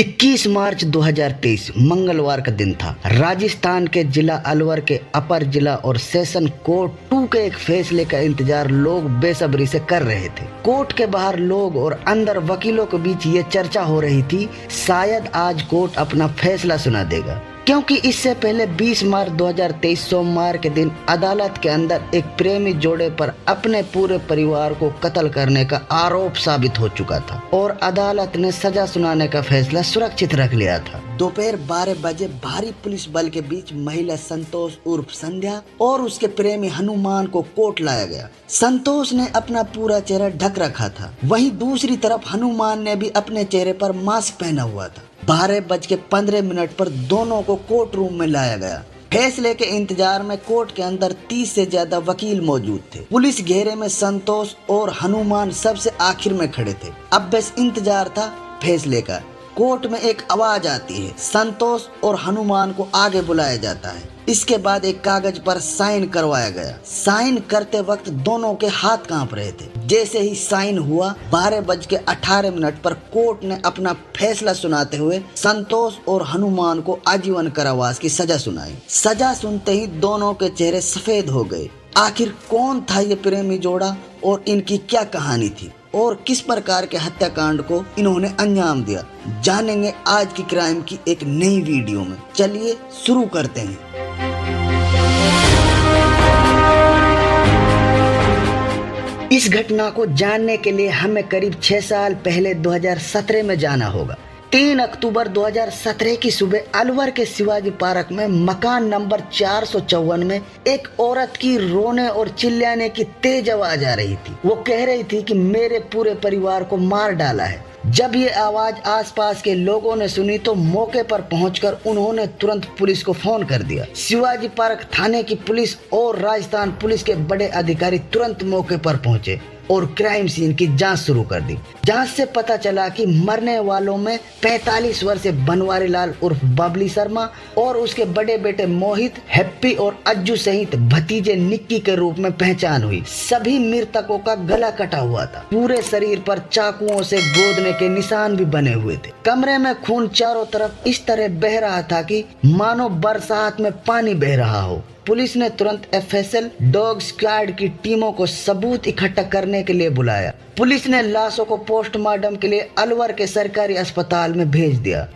21 मार्च 2023 मंगलवार का दिन था। राजस्थान के जिला अलवर के अपर जिला और सेशन कोर्ट 2 के एक फैसले का इंतजार लोग बेसब्री से कर रहे थे। कोर्ट के बाहर लोग और अंदर वकीलों के बीच ये चर्चा हो रही थी, शायद आज कोर्ट अपना फैसला सुना देगा, क्योंकि इससे पहले 20 मार्च 2023 सोमवार के दिन अदालत के अंदर एक प्रेमी जोड़े पर अपने पूरे परिवार को कत्ल करने का आरोप साबित हो चुका था और अदालत ने सजा सुनाने का फैसला सुरक्षित रख लिया था। दोपहर 12 बजे भारी पुलिस बल के बीच महिला संतोष उर्फ संध्या और उसके प्रेमी हनुमान को कोर्ट लाया गया। संतोष ने अपना पूरा चेहरा ढक रखा था, वहीं दूसरी तरफ हनुमान ने भी अपने चेहरे पर मास्क पहना हुआ था। 12:15 पर दोनों को कोर्ट रूम में लाया गया। फैसले के इंतजार में कोर्ट के अंदर 30 से ज्यादा वकील मौजूद थे। पुलिस घेरे में संतोष और हनुमान सबसे आखिर में खड़े थे। अब बस इंतजार था फैसले का। कोर्ट में एक आवाज आती है, संतोष और हनुमान को आगे बुलाया जाता है। इसके बाद एक कागज पर साइन करवाया गया। साइन करते वक्त दोनों के हाथ कांप रहे थे। जैसे ही साइन हुआ 12:18 पर कोर्ट ने अपना फैसला सुनाते हुए संतोष और हनुमान को आजीवन कारावास की सजा सुनाई। सजा सुनते ही दोनों के चेहरे सफेद हो गए। आखिर कौन था ये प्रेमी जोड़ा और इनकी क्या कहानी थी और किस प्रकार के हत्याकांड को इन्होंने अंजाम दिया, जानेंगे आज की क्राइम की एक नई वीडियो में। चलिए शुरू करते हैं। इस घटना को जानने के लिए हमें करीब 6 साल पहले 2017 में जाना होगा। 3 अक्टूबर 2017 की सुबह अलवर के शिवाजी पार्क में मकान नंबर 454 में एक औरत की रोने और चिल्लाने की तेज आवाज आ रही थी। वो कह रही थी कि मेरे पूरे परिवार को मार डाला है। जब ये आवाज आसपास के लोगों ने सुनी तो मौके पर पहुंचकर उन्होंने तुरंत पुलिस को फोन कर दिया। शिवाजी पार्क थाने की पुलिस और राजस्थान पुलिस के बड़े अधिकारी तुरंत मौके पर पहुंचे और क्राइम सीन की जांच शुरू कर दी। जांच से पता चला कि मरने वालों में 45 वर्षीय बनवारी लाल उर्फ बबली शर्मा और उसके बड़े बेटे मोहित, हैप्पी और अज्जू सहित भतीजे निक्की के रूप में पहचान हुई। सभी मृतकों का गला कटा हुआ था। पूरे शरीर पर चाकुओं से गोदने के निशान भी बने हुए थे। कमरे में खून चारों तरफ इस तरह बह रहा था कि मानो बरसात में पानी बह रहा हो। पुलिस ने तुरंत एफएसएल डॉग स्क्वाड की टीमों को सबूत इकट्ठा करने के लिए बुलाया। पुलिस ने लाशों को पोस्टमार्टम के लिए अलवर के सरकारी अस्पताल में भेज दिया।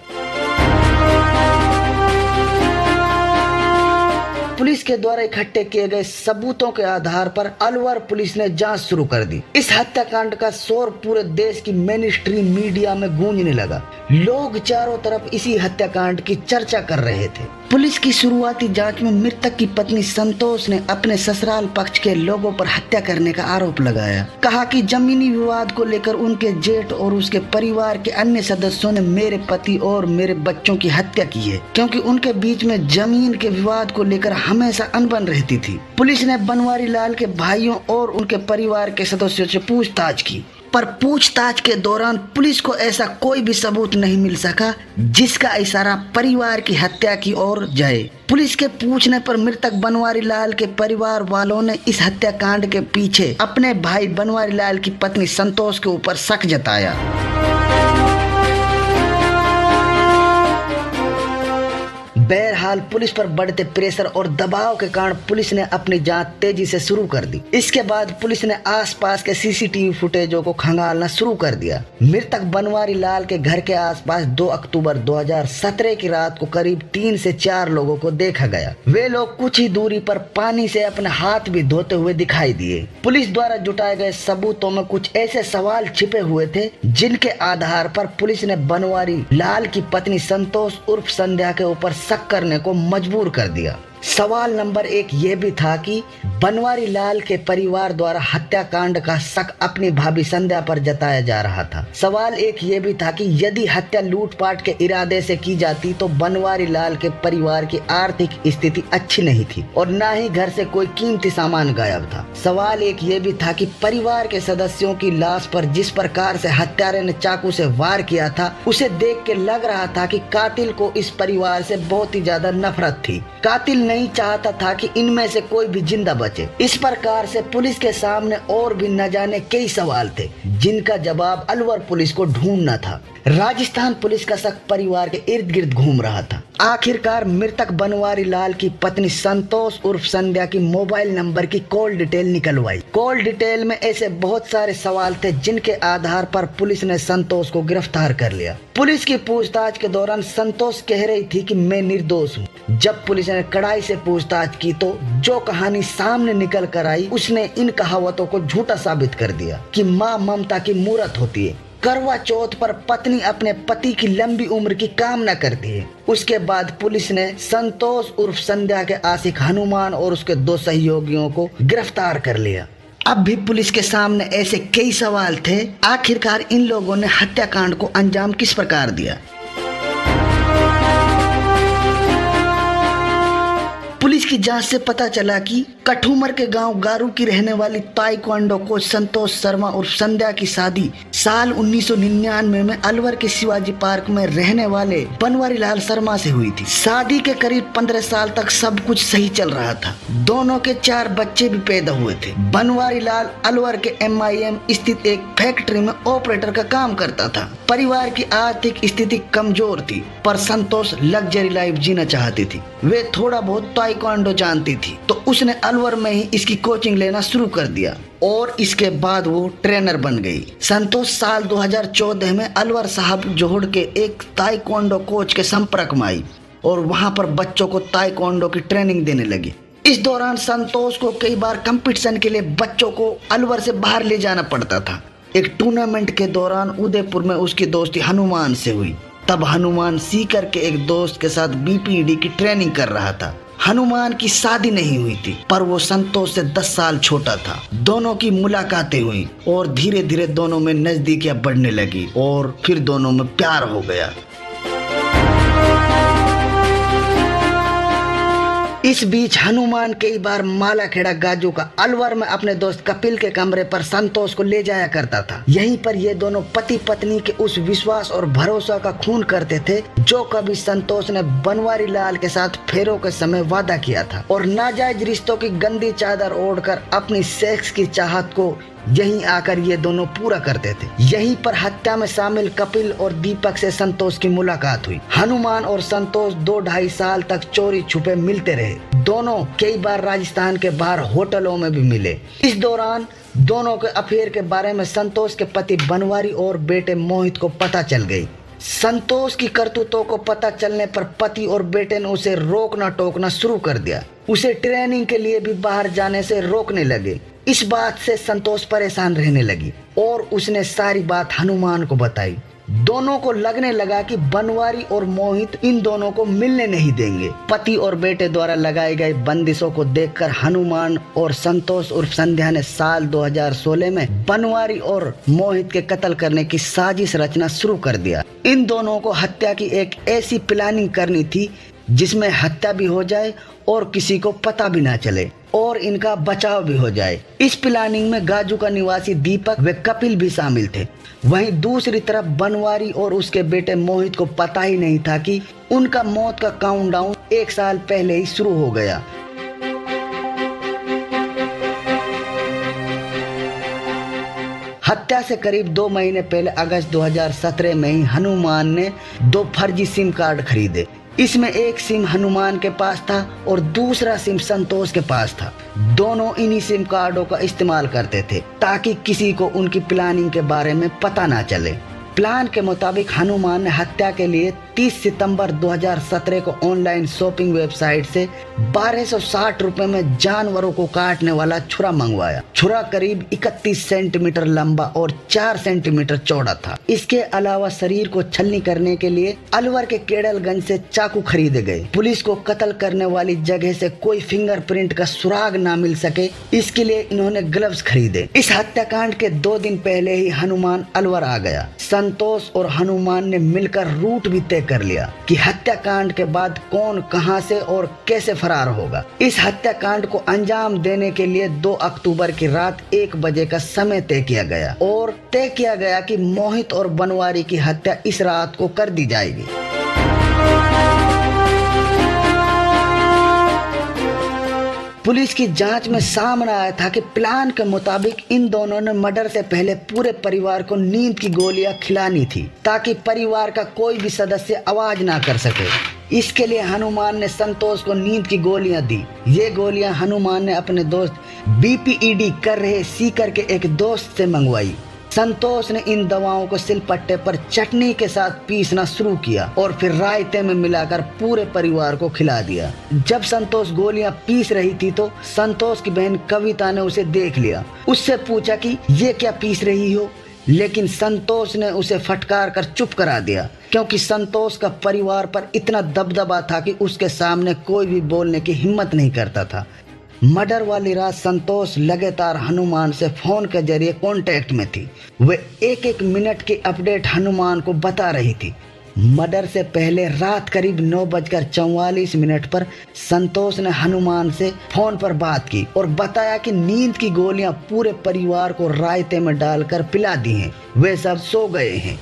पुलिस के द्वारा इकट्ठे किए गए सबूतों के आधार पर अलवर पुलिस ने जांच शुरू कर दी। इस हत्याकांड का शोर पूरे देश की मेन स्ट्रीम मीडिया में गूंजने लगा। लोग चारों तरफ इसी हत्याकांड की चर्चा कर रहे थे। पुलिस की शुरुआती जांच में मृतक की पत्नी संतोष ने अपने ससुराल पक्ष के लोगों पर हत्या करने का आरोप लगाया। कहा कि जमीनी विवाद को लेकर उनके जेठ और उसके परिवार के अन्य सदस्यों ने मेरे पति और मेरे बच्चों की हत्या की है, क्योंकि उनके बीच में जमीन के विवाद को लेकर हमेशा अनबन रहती थी। पुलिस ने बनवारी लाल के भाइयों और उनके परिवार के सदस्यों से पूछताछ की, पर पूछताछ के दौरान पुलिस को ऐसा कोई भी सबूत नहीं मिल सका जिसका इशारा परिवार की हत्या की ओर जाए। पुलिस के पूछने पर मृतक बनवारी लाल के परिवार वालों ने इस हत्याकांड के पीछे अपने भाई बनवारी लाल की पत्नी संतोष के ऊपर शक जताया। बहरहाल पुलिस पर बढ़ते प्रेशर और दबाव के कारण पुलिस ने अपनी जांच तेजी से शुरू कर दी। इसके बाद पुलिस ने आसपास के सीसीटीवी फुटेजों को खंगालना शुरू कर दिया। मृतक बनवारी लाल के घर के आसपास 2 अक्टूबर 2017 की रात को करीब 3 से 4 लोगों को देखा गया। वे लोग कुछ ही दूरी पर पानी से अपने हाथ भी धोते हुए दिखाई दिए। पुलिस द्वारा जुटाए गए सबूतों में कुछ ऐसे सवाल छिपे हुए थे जिनके आधार पर पुलिस ने बनवारी लाल की पत्नी संतोष उर्फ संध्या के ऊपर करने को मजबूर कर दिया। सवाल नंबर 1 ये भी था कि बनवारी लाल के परिवार द्वारा हत्याकांड का शक अपनी भाभी संध्या पर जताया जा रहा था। सवाल 1 ये भी था कि यदि हत्या लूटपाट के इरादे से की जाती तो बनवारी लाल के परिवार की आर्थिक स्थिति अच्छी नहीं थी और न ही घर से कोई कीमती सामान गायब था। सवाल 1 ये भी था कि परिवार के सदस्यों की लाश पर जिस प्रकार से हत्यारे ने चाकू से वार किया था, उसे देख के लग रहा था कि कातिल को इस परिवार से बहुत ही ज्यादा नफरत थी। कातिल ने नहीं चाहता था कि इनमें से कोई भी जिंदा बचे। इस प्रकार से पुलिस के सामने और भी न जाने कई सवाल थे जिनका जवाब अलवर पुलिस को ढूंढना था। राजस्थान पुलिस का शक परिवार के इर्द गिर्द घूम रहा था। आखिरकार मृतक बनवारी लाल की पत्नी संतोष उर्फ संध्या की मोबाइल नंबर की कॉल डिटेल निकलवाई। कॉल डिटेल में ऐसे बहुत सारे सवाल थे जिनके आधार पर पुलिस ने संतोष को गिरफ्तार कर लिया। पुलिस की पूछताछ के दौरान संतोष कह रही थी कि मैं निर्दोष हूँ। जब पुलिस ने कड़ाई से पूछताछ की तो जो कहानी सामने निकल कर आई उसने इन कहावतों को झूठा साबित कर दिया कि माँ ममता की मूरत होती है। करवा चौथ पर पत्नी अपने पति की लंबी उम्र की कामना करती है। उसके बाद पुलिस ने संतोष उर्फ संध्या के आशिक हनुमान और उसके 2 सहयोगियों को गिरफ्तार कर लिया। अब भी पुलिस के सामने ऐसे कई सवाल थे, आखिरकार इन लोगों ने हत्याकांड को अंजाम किस प्रकार दिया। पुलिस की जांच से पता चला कि कठुमर के गांव गारू की रहने वाली ताइक्वांडो कोच संतोष शर्मा और संध्या की शादी साल 1999 में अलवर के शिवाजी पार्क में रहने वाले बनवारी लाल शर्मा से हुई थी। शादी के करीब 15 साल तक सब कुछ सही चल रहा था। दोनों के 4 बच्चे भी पैदा हुए थे। बनवारी लाल अलवर के MIM स्थित एक फैक्ट्री में ऑपरेटर का काम करता था। परिवार की आर्थिक स्थिति कमजोर थी पर संतोष लग्जरी लाइफ जीना चाहती थी। वे थोड़ा बहुत ताइक्वांडो जानती थी तो उसने अलवर में ही इसकी कोचिंग लेना शुरू कर दिया और इसके बाद वो ट्रेनर बन गई। संतोष साल 2014 में अलवर साहब जोहड़ के एक ताइक्वांडो कोच के संपर्क में आई और वहां पर बच्चों को ताइक्वांडो की ट्रेनिंग देने लगी। इस दौरान संतोष को कई बार कंपटीशन के लिए बच्चों को अलवर से बाहर ले जाना पड़ता था। एक टूर्नामेंट के दौरान उदयपुर में उसकी दोस्ती हनुमान से हुई। तब हनुमान सीकर के एक दोस्त के साथ BPED की ट्रेनिंग कर रहा था। हनुमान की शादी नहीं हुई थी पर वो संतोष से 10 साल छोटा था। दोनों की मुलाकातें हुई और धीरे धीरे दोनों में नजदीकियां बढ़ने लगी और फिर दोनों में प्यार हो गया। इस बीच हनुमान कई बार मालाखेड़ा गाजू का अलवर में अपने दोस्त कपिल के कमरे पर संतोष को ले जाया करता था। यहीं पर ये दोनों पति पत्नी के उस विश्वास और भरोसा का खून करते थे जो कभी संतोष ने बनवारी लाल के साथ फेरों के समय वादा किया था और नाजायज रिश्तों की गंदी चादर ओढ़कर अपनी सेक्स की चाहत को यहीं आकर ये दोनों पूरा करते थे। यहीं पर हत्या में शामिल कपिल और दीपक से संतोष की मुलाकात हुई। हनुमान और संतोष 2-2.5 साल तक चोरी छुपे मिलते रहे। दोनों कई बार राजस्थान के बाहर होटलों में भी मिले। इस दौरान दोनों के अफेयर के बारे में संतोष के पति बनवारी और बेटे मोहित को पता चल गई। संतोष की करतूतों को पता चलने पर पति और बेटे ने उसे रोकना टोकना शुरू कर दिया। उसे ट्रेनिंग के लिए भी बाहर जाने से रोकने लगे। इस बात से संतोष परेशान रहने लगी और उसने सारी बात हनुमान को बताई। दोनों को लगने लगा कि बनवारी और मोहित इन दोनों को मिलने नहीं देंगे। पति और बेटे द्वारा लगाए गए बंदिशों को देखकर हनुमान और संतोष उर्फ संध्या ने साल 2016 में बनवारी और मोहित के कत्ल करने की साजिश रचना शुरू कर दिया। इन दोनों को हत्या की एक ऐसी प्लानिंग करनी थी जिसमें हत्या भी हो जाए और किसी को पता भी ना चले और इनका बचाव भी हो जाए। इस प्लानिंग में गाजू का निवासी दीपक व कपिल भी शामिल थे। वहीं दूसरी तरफ बनवारी और उसके बेटे मोहित को पता ही नहीं था कि उनका मौत का काउंटडाउन 1 साल पहले ही शुरू हो गया। हत्या से करीब 2 महीने पहले अगस्त 2017 में ही हनुमान ने 2 फर्जी सिम कार्ड खरीदे। इसमें एक सिम हनुमान के पास था और दूसरा सिम संतोष के पास था। दोनों इन्हीं सिम कार्डों का इस्तेमाल करते थे ताकि किसी को उनकी प्लानिंग के बारे में पता ना चले। प्लान के मुताबिक हनुमान ने हत्या के लिए 30 सितंबर 2017 को ऑनलाइन शॉपिंग वेबसाइट से 1260 रुपए में जानवरों को काटने वाला छुरा मंगवाया। छुरा करीब 31 सेंटीमीटर लंबा और 4 सेंटीमीटर चौड़ा था। इसके अलावा शरीर को छलनी करने के लिए अलवर के केड़लगंज से चाकू खरीदे गए। पुलिस को कत्ल करने वाली जगह से कोई फिंगरप्रिंट का सुराग ना मिल सके, इसके लिए इन्होंने ग्लव्स खरीदे। इस हत्याकांड के 2 दिन पहले ही हनुमान अलवर आ गया। संतोष और हनुमान ने मिलकर रूट भी तय कर लिया कि हत्याकांड के बाद कौन कहां से और कैसे फरार होगा। इस हत्याकांड को अंजाम देने के लिए 2 अक्टूबर की रात 1 बजे का समय तय किया गया और तय किया गया कि मोहित और बनवारी की हत्या इस रात को कर दी जाएगी। पुलिस की जांच में सामने आया था कि प्लान के मुताबिक इन दोनों ने मर्डर से पहले पूरे परिवार को नींद की गोलियां खिलानी थी ताकि परिवार का कोई भी सदस्य आवाज ना कर सके। इसके लिए हनुमान ने संतोष को नींद की गोलियां दी। ये गोलियां हनुमान ने अपने दोस्त BPED कर रहे सीकर के एक दोस्त से मंगवाई। संतोष ने इन दवाओं को सिलपट्टे पर चटनी के साथ पीसना शुरू किया और फिर रायते में मिलाकर पूरे परिवार को खिला दिया। जब संतोष गोलियां पीस रही थी तो संतोष की बहन कविता ने उसे देख लिया। उससे पूछा कि ये क्या पीस रही हो, लेकिन संतोष ने उसे फटकार कर चुप करा दिया क्योंकि संतोष का परिवार पर इतना दबदबा था कि उसके सामने कोई भी बोलने की हिम्मत नहीं करता था। मर्डर वाली रात संतोष लगातार हनुमान से फोन के जरिए कांटेक्ट में थी। वे एक मिनट की अपडेट हनुमान को बता रही थी। मर्डर से पहले रात करीब 9:44 पर संतोष ने हनुमान से फोन पर बात की और बताया कि नींद की गोलियां पूरे परिवार को रायते में डालकर पिला दी हैं, वे सब सो गए हैं।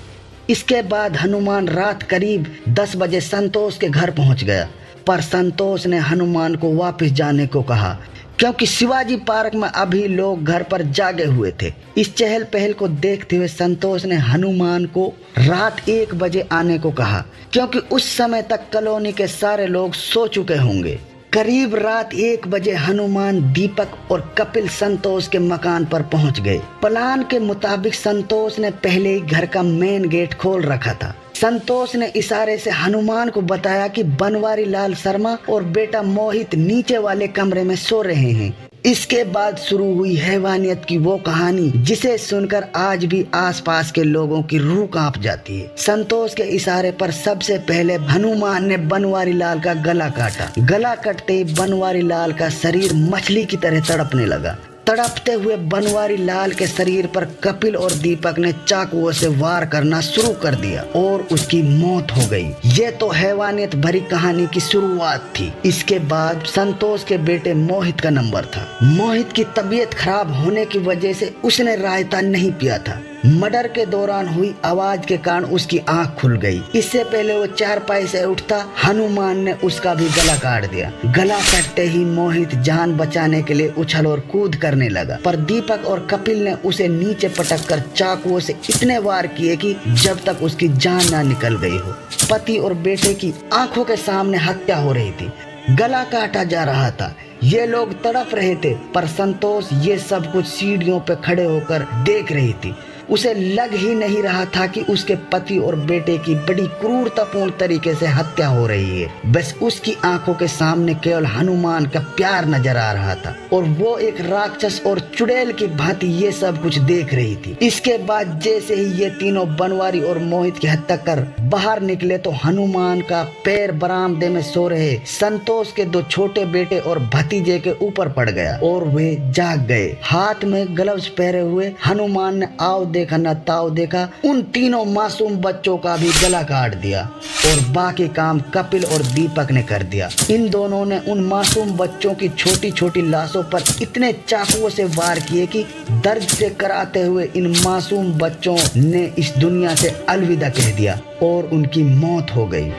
इसके बाद हनुमान रात करीब 10 बजे संतोष के घर पहुंच गया, पर संतोष ने हनुमान को वापस जाने को कहा क्योंकि शिवाजी पार्क में अभी लोग घर पर जागे हुए थे। इस चहल पहल को देखते हुए संतोष ने हनुमान को रात 1 बजे आने को कहा क्योंकि उस समय तक कॉलोनी के सारे लोग सो चुके होंगे। करीब रात 1 बजे हनुमान, दीपक और कपिल संतोष के मकान पर पहुंच गए। प्लान के मुताबिक संतोष ने पहले ही घर का मेन गेट खोल रखा था। संतोष ने इशारे से हनुमान को बताया कि बनवारी लाल शर्मा और बेटा मोहित नीचे वाले कमरे में सो रहे हैं। इसके बाद शुरू हुई हैवानियत की वो कहानी जिसे सुनकर आज भी आसपास के लोगों की रूह कांप जाती है। संतोष के इशारे पर सबसे पहले हनुमान ने बनवारी लाल का गला काटा। गला कटते ही बनवारी लाल का शरीर मछली की तरह तड़पने लगा। तड़पते हुए बनवारी लाल के शरीर पर कपिल और दीपक ने चाकुओं से वार करना शुरू कर दिया और उसकी मौत हो गई। ये तो हैवानियत भरी कहानी की शुरुआत थी। इसके बाद संतोष के बेटे मोहित का नंबर था। मोहित की तबीयत खराब होने की वजह से उसने रायता नहीं पिया था। मर्डर के दौरान हुई आवाज के कारण उसकी आंख खुल गई। इससे पहले वो चारपाई से उठता, हनुमान ने उसका भी गला काट दिया। गला कटते ही मोहित जान बचाने के लिए उछल और कूद करने लगा, पर दीपक और कपिल ने उसे नीचे पटक कर चाकुओं से इतने वार किए कि जब तक उसकी जान ना निकल गई हो। पति और बेटे की आंखों के सामने हत्या हो रही थी, गला काटा जा रहा था, ये लोग तड़प रहे थे, पर संतोष ये सब कुछ सीढ़ियों पे खड़े होकर देख रही थी। उसे लग ही नहीं रहा था कि उसके पति और बेटे की बड़ी क्रूरतापूर्ण तरीके से हत्या हो रही है। बस उसकी आंखों के सामने केवल हनुमान का प्यार नजर आ रहा था और वो एक राक्षस और चुड़ैल की भांति ये सब कुछ देख रही थी। इसके बाद जैसे ही ये तीनों बनवारी और मोहित की हत्या कर बाहर निकले तो हनुमान का पैर बरामदे में सो रहे संतोष के 2 छोटे बेटे और भतीजे के ऊपर पड़ गया और वे जाग गए। हाथ में ग्लव्स पहने हुए हनुमान ने आओ देखा न ताव देखा, उन तीनों मासूम बच्चों का भी गला काट दिया और बाकी काम कपिल और दीपक ने कर दिया। इन दोनों ने उन मासूम बच्चों की छोटी छोटी लाशों पर इतने चाकुओं से वार किए कि दर्द से कराते हुए इन मासूम बच्चों ने इस दुनिया से अलविदा कह दिया और उनकी मौत हो गई।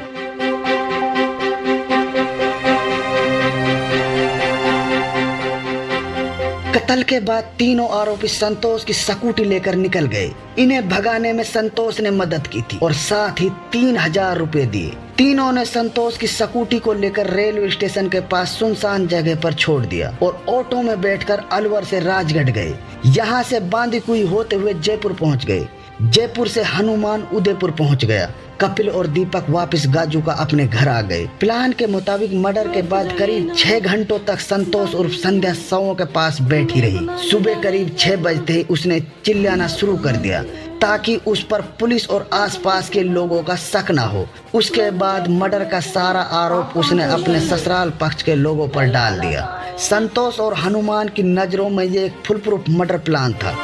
कत्ल के बाद तीनों आरोपी संतोष की स्कूटी लेकर निकल गए। इन्हें भगाने में संतोष ने मदद की थी और साथ ही 3000 रुपए दिए। तीनों ने संतोष की स्कूटी को लेकर रेलवे स्टेशन के पास सुनसान जगह पर छोड़ दिया और ऑटो में बैठकर अलवर से राजगढ़ गए। यहाँ से बांदीकुई होते हुए जयपुर पहुँच गए। जयपुर से हनुमान उदयपुर पहुँच गया। कपिल और दीपक वापस गाजू का अपने घर आ गए। प्लान के मुताबिक मर्डर के बाद करीब 6 घंटों तक संतोष उर्फ संध्या शवों के पास बैठी रही। सुबह करीब 6 बजते ही उसने चिल्लाना शुरू कर दिया ताकि उस पर पुलिस और आसपास के लोगों का शक न हो। उसके बाद मर्डर का सारा आरोप उसने अपने ससुराल पक्ष के लोगों पर डाल दिया। संतोष और हनुमान की नजरों में ये एक फुल प्रूफ मर्डर प्लान था,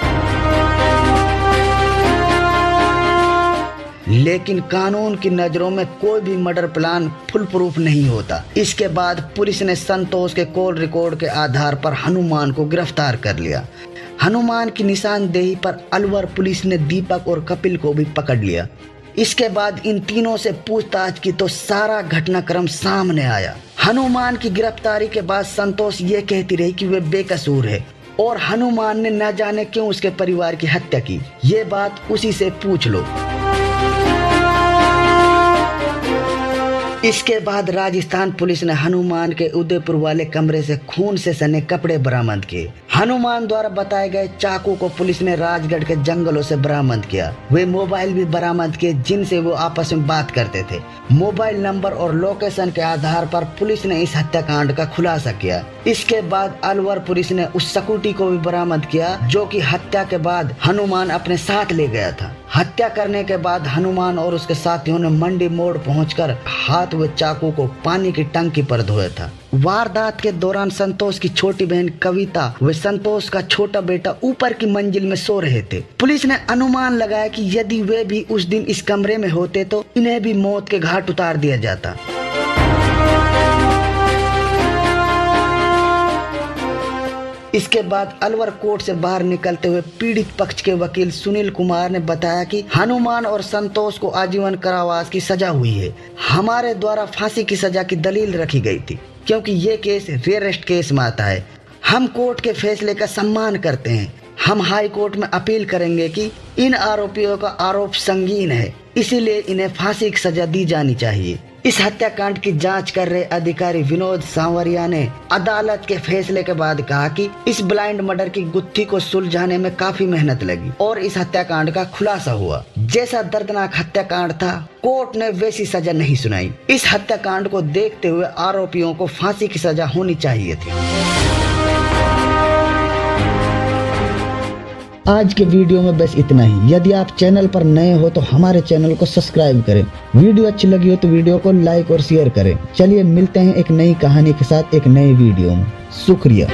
लेकिन कानून की नजरों में कोई भी मर्डर प्लान फुल प्रूफ नहीं होता। इसके बाद पुलिस ने संतोष के कॉल रिकॉर्ड के आधार पर हनुमान को गिरफ्तार कर लिया। हनुमान की निशानदेही पर अलवर पुलिस ने दीपक और कपिल को भी पकड़ लिया। इसके बाद इन तीनों से पूछताछ की तो सारा घटनाक्रम सामने आया। हनुमान की गिरफ्तारी के बाद संतोष ये कहती रही कि वे बेकसूर है और हनुमान ने न जाने क्यों उसके परिवार की हत्या की। ये बात उसी से पूछ लो। इसके बाद राजस्थान पुलिस ने हनुमान के उदयपुर वाले कमरे से खून से सने कपड़े बरामद किए। हनुमान द्वारा बताए गए चाकू को पुलिस ने राजगढ़ के जंगलों से बरामद किया। वे मोबाइल भी बरामद किए जिनसे वो आपस में बात करते थे। मोबाइल नंबर और लोकेशन के आधार पर पुलिस ने इस हत्याकांड का खुलासा किया। इसके बाद अलवर पुलिस ने उस स्कूटी को भी बरामद किया जो कि हत्या के बाद हनुमान अपने साथ ले गया था। हत्या करने के बाद हनुमान और उसके साथियों ने मंडी मोड़ पहुंचकर हाथ व चाकू को पानी की टंकी पर धोया था। वारदात के दौरान संतोष की छोटी बहन कविता व संतोष का छोटा बेटा ऊपर की मंजिल में सो रहे थे। पुलिस ने अनुमान लगाया कि यदि वे भी उस दिन इस कमरे में होते तो इन्हें भी मौत के घाट उतार दिया जाता। इसके बाद अलवर कोर्ट से बाहर निकलते हुए पीड़ित पक्ष के वकील सुनील कुमार ने बताया कि हनुमान और संतोष को आजीवन कारावास की सजा हुई है। हमारे द्वारा फांसी की सजा की दलील रखी गई थी क्योंकि ये केस रेयरेस्ट केस में आता है। हम कोर्ट के फैसले का सम्मान करते हैं। हम हाई कोर्ट में अपील करेंगे कि इन आरोपियों का आरोप संगीन है, इसीलिए इन्हें फांसी की सजा दी जानी चाहिए। इस हत्याकांड की जांच कर रहे अधिकारी विनोद सांवरिया ने अदालत के फैसले के बाद कहा कि इस ब्लाइंड मर्डर की गुत्थी को सुलझाने में काफी मेहनत लगी और इस हत्याकांड का खुलासा हुआ। जैसा दर्दनाक हत्याकांड था, कोर्ट ने वैसी सजा नहीं सुनाई। इस हत्याकांड को देखते हुए आरोपियों को फांसी की सजा होनी चाहिए थी। आज के वीडियो में बस इतना ही। यदि आप चैनल पर नए हो तो हमारे चैनल को सब्सक्राइब करें। वीडियो अच्छी लगी हो तो वीडियो को लाइक और शेयर करें। चलिए मिलते हैं एक नई कहानी के साथ एक नए वीडियो में। शुक्रिया।